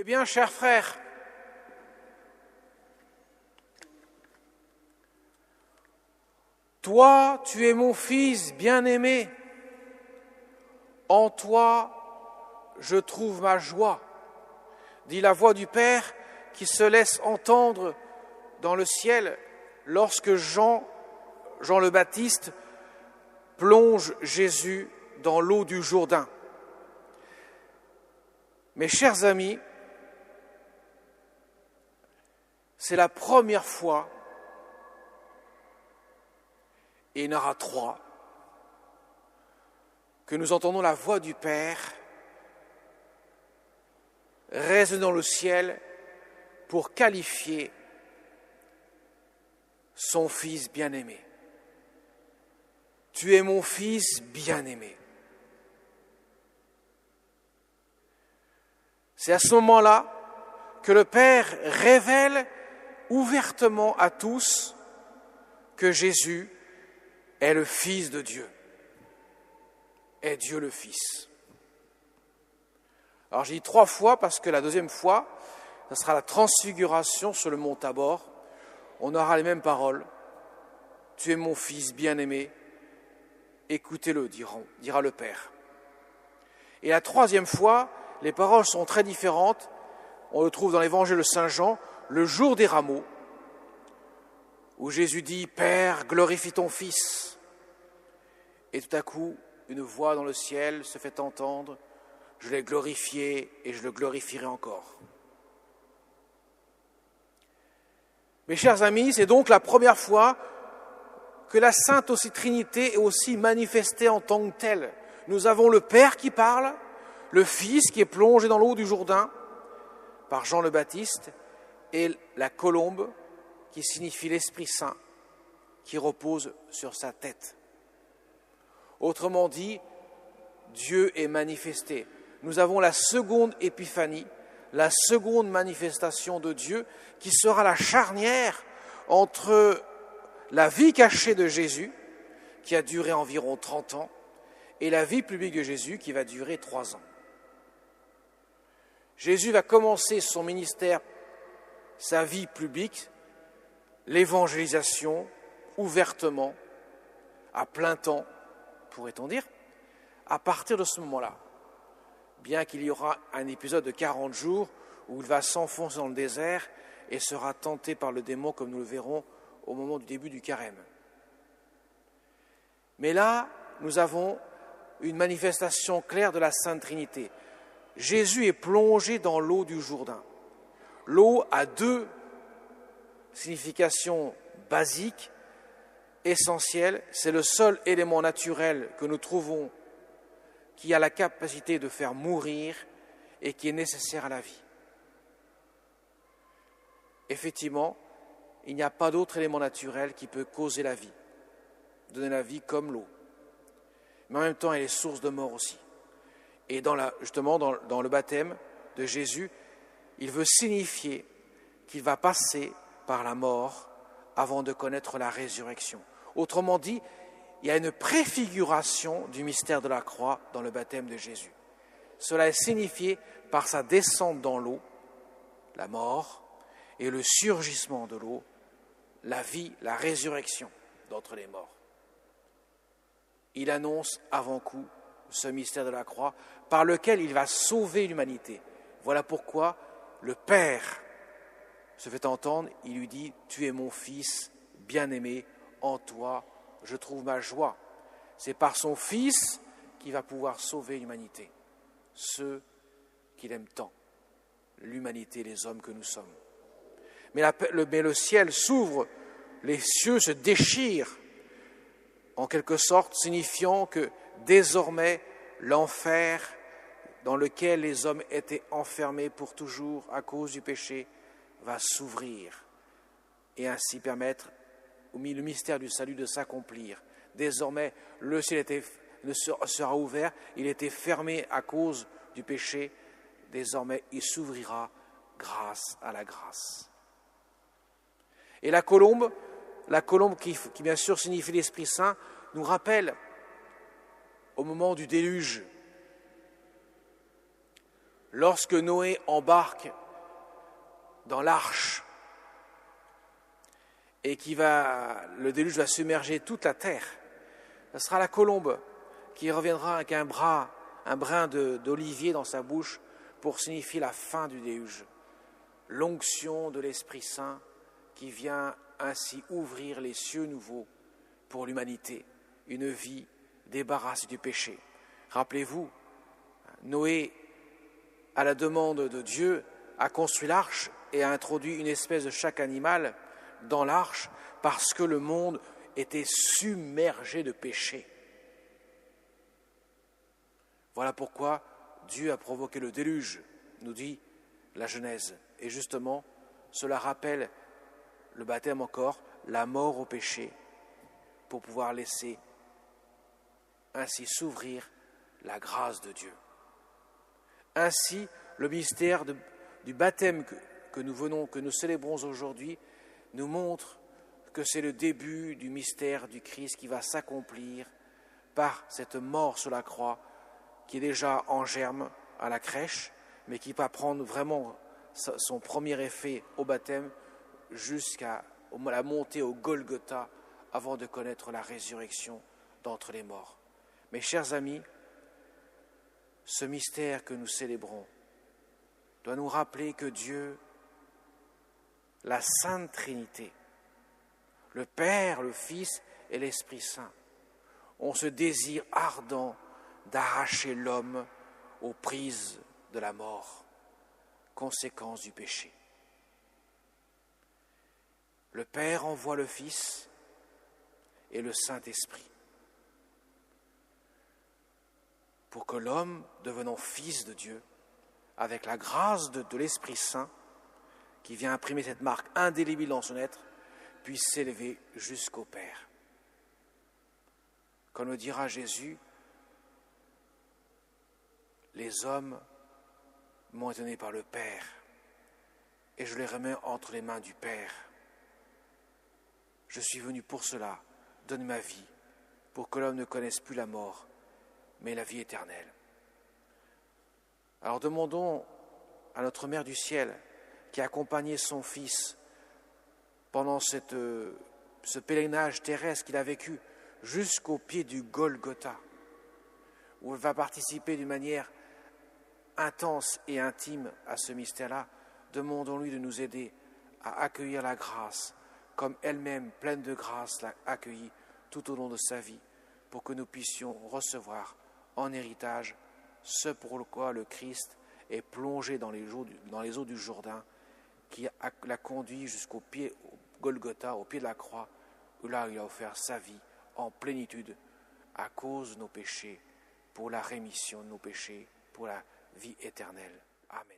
Eh bien, chers frères, toi, tu es mon fils bien-aimé. En toi, je trouve ma joie, dit la voix du Père qui se laisse entendre dans le ciel lorsque Jean le Baptiste, plonge Jésus dans l'eau du Jourdain. Mes chers amis, c'est la première fois, et il y en aura 3, que nous entendons la voix du Père résonner dans le ciel pour qualifier son Fils bien-aimé. Tu es mon Fils bien-aimé. C'est à ce moment-là que le Père révèle ouvertement à tous que Jésus est le Fils de Dieu, est Dieu le Fils. Alors j'ai dit 3 fois parce que la deuxième fois, ce sera la transfiguration sur le mont Tabor. On aura les mêmes paroles. Tu es mon Fils bien-aimé, écoutez-le, dira le Père. Et la 3e fois, les paroles sont très différentes. On le trouve dans l'évangile de Saint Jean, le jour des rameaux, où Jésus dit « Père, glorifie ton Fils ». Et tout à coup, une voix dans le ciel se fait entendre « Je l'ai glorifié et je le glorifierai encore ». Mes chers amis, c'est donc la première fois que la Sainte Trinité est aussi manifestée en tant que telle. Nous avons le Père qui parle, le Fils qui est plongé dans l'eau du Jourdain par Jean le Baptiste et la colombe qui signifie l'Esprit Saint qui repose sur sa tête. Autrement dit, Dieu est manifesté. Nous avons la seconde épiphanie, la seconde manifestation de Dieu qui sera la charnière entre la vie cachée de Jésus, qui a duré environ 30 ans, et la vie publique de Jésus qui va durer 3 ans. Jésus va commencer son ministère, sa vie publique, l'évangélisation, ouvertement, à plein temps, pourrait-on dire, à partir de ce moment-là. Bien qu'il y aura un épisode de 40 jours où il va s'enfoncer dans le désert et sera tenté par le démon, comme nous le verrons au moment du début du carême. Mais là, nous avons une manifestation claire de la Sainte Trinité. Jésus est plongé dans l'eau du Jourdain. L'eau a 2 significations basiques, essentielles. C'est le seul élément naturel que nous trouvons qui a la capacité de faire mourir et qui est nécessaire à la vie. Effectivement, il n'y a pas d'autre élément naturel qui peut causer la vie, donner la vie comme l'eau. Mais en même temps, elle est source de mort aussi. Et justement, dans le baptême de Jésus, il veut signifier qu'il va passer par la mort avant de connaître la résurrection. Autrement dit, il y a une préfiguration du mystère de la croix dans le baptême de Jésus. Cela est signifié par sa descente dans l'eau, la mort, et le surgissement de l'eau, la vie, la résurrection d'entre les morts. Il annonce avant coup ce mystère de la croix par lequel il va sauver l'humanité. Voilà pourquoi le Père se fait entendre, il lui dit « Tu es mon Fils bien-aimé, en toi je trouve ma joie ». C'est par son Fils qu'il va pouvoir sauver l'humanité, ceux qu'il aime tant, l'humanité, les hommes que nous sommes. Mais le ciel s'ouvre, les cieux se déchirent, en quelque sorte signifiant que désormais l'enfer dans lequel les hommes étaient enfermés pour toujours à cause du péché va s'ouvrir et ainsi permettre au mystère du salut de s'accomplir. Désormais, le ciel sera ouvert, il était fermé à cause du péché, désormais il s'ouvrira grâce à la grâce. Et la colombe qui bien sûr signifie l'Esprit Saint, nous rappelle au moment du déluge Lorsque Noé embarque dans l'arche et le déluge va submerger toute la terre, ce sera la colombe qui reviendra avec un brin d'olivier dans sa bouche pour signifier la fin du déluge. L'onction de l'Esprit Saint qui vient ainsi ouvrir les cieux nouveaux pour l'humanité, une vie débarrassée du péché. Rappelez-vous, Noé, à la demande de Dieu, a construit l'arche et a introduit une espèce de chaque animal dans l'arche parce que le monde était submergé de péché. Voilà pourquoi Dieu a provoqué le déluge, nous dit la Genèse. Et justement, cela rappelle le baptême encore, la mort au péché, pour pouvoir laisser ainsi s'ouvrir la grâce de Dieu. Ainsi, le mystère du baptême que nous célébrons aujourd'hui nous montre que c'est le début du mystère du Christ qui va s'accomplir par cette mort sur la croix qui est déjà en germe à la crèche, mais qui va prendre vraiment son premier effet au baptême jusqu'à la montée au Golgotha avant de connaître la résurrection d'entre les morts. Mes chers amis, ce mystère que nous célébrons doit nous rappeler que Dieu, la Sainte Trinité, le Père, le Fils et l'Esprit Saint, ont ce désir ardent d'arracher l'homme aux prises de la mort, conséquence du péché. Le Père envoie le Fils et le Saint-Esprit pour que l'homme, devenant fils de Dieu, avec la grâce de l'Esprit Saint, qui vient imprimer cette marque indélébile dans son être, puisse s'élever jusqu'au Père. Comme le dira Jésus, les hommes m'ont été donnés par le Père, et je les remets entre les mains du Père. Je suis venu pour cela, donner ma vie, pour que l'homme ne connaisse plus la mort, mais la vie éternelle. Alors demandons à notre Mère du ciel, qui a accompagné son Fils pendant ce pèlerinage terrestre qu'il a vécu jusqu'au pied du Golgotha, où elle va participer d'une manière intense et intime à ce mystère-là. Demandons-lui de nous aider à accueillir la grâce, comme elle-même, pleine de grâce, l'a accueillie tout au long de sa vie, pour que nous puissions recevoir en héritage ce pour quoi le Christ est plongé dans les eaux du Jourdain, qui l'a conduit jusqu'au pied, au Golgotha, au pied de la croix, où là il a offert sa vie en plénitude à cause de nos péchés, pour la rémission de nos péchés, pour la vie éternelle. Amen.